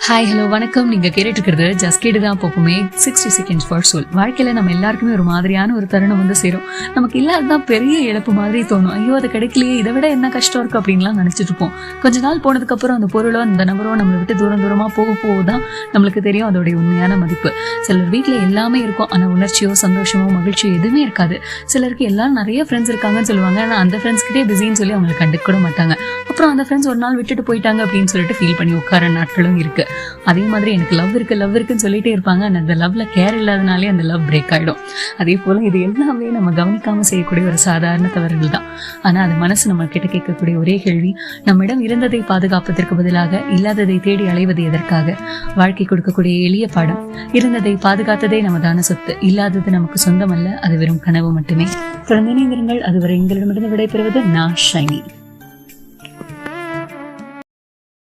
Hi hello வணக்கம். நீங்க கேட்டுட்டு இருக்கிறது ஜஸ்ட் கேட்டு தான் போக்குமே 60 செகண்ட்ஸ் ஃபார் சோல். வாழ்க்கையில நம்ம எல்லாருக்குமே ஒரு மாதிரியான ஒரு தருணம் வந்து சேரும். நமக்கு இல்லாததான் பெரிய இழப்பு மாதிரி தோணும். ஐயோ அது கிடைக்கலையே, இதை விட என்ன கஷ்டம் இருக்கு அப்படின்லாம் நினைச்சிட்டு இருப்போம். கொஞ்ச நாள் போனதுக்கு அப்புறம் அந்த பொருளோ அந்த நபரோ நம்மளை விட்டு தூரம் தூரமா போதான் நம்மளுக்கு தெரியும் அதோடைய உண்மையான மதிப்பு. சிலர் வீட்டுல எல்லாமே இருக்கும், ஆனா உணர்ச்சியோ சந்தோஷமோ மகிழ்ச்சியோ எதுவுமே இருக்காது. சிலருக்கு எல்லாரும் நிறைய ஃப்ரெண்ட்ஸ் இருக்காங்கன்னு சொல்லுவாங்க, ஆனா அந்த ஃப்ரெண்ட்ஸ் கிட்டே பிஸின்னு சொல்லி அவங்களை கண்டுக்க கூட மாட்டாங்க. அப்புறம் அந்த ஃப்ரெண்ட்ஸ் ஒரு நாள் விட்டுட்டு போயிட்டாங்க அப்படின்னு சொல்லிட்டு ஃபீல் பண்ணி உட்கார நாட்களும் இருக்கு. அதே மாதிரி எனக்கு லவ் இருக்குன்னு சொல்லிட்டே இருப்பாங்க, அந்த லவ்ல கேர் இல்லாதனாலே அந்த லவ் பிரேக் ஆயிடும். அதே போல இது எல்லாமே நம்ம கவனிக்காம செய்யக்கூடிய ஒரு சாதாரண தவறுகள் தான். ஆனா அது மனசு நம்ம கிட்ட கேட்கக்கூடிய ஒரே கேள்வி, நம்மிடம் இருந்ததை பாதுகாப்பதற்கு பதிலாக இல்லாததை தேடி அலைவது எதற்காக? வாழ்க்கை கொடுக்கக்கூடிய எளிய பாடம், இருந்ததை பாதுகாத்ததே நமதான சொத்து, இல்லாதது நமக்கு சொந்தமல்ல, அது வெறும் கனவு மட்டுமே. தொடர்ந்து இணைந்திருங்கள். அதுவரை எங்களிடமிருந்து விடைபெறுவது நான் ஷைனி.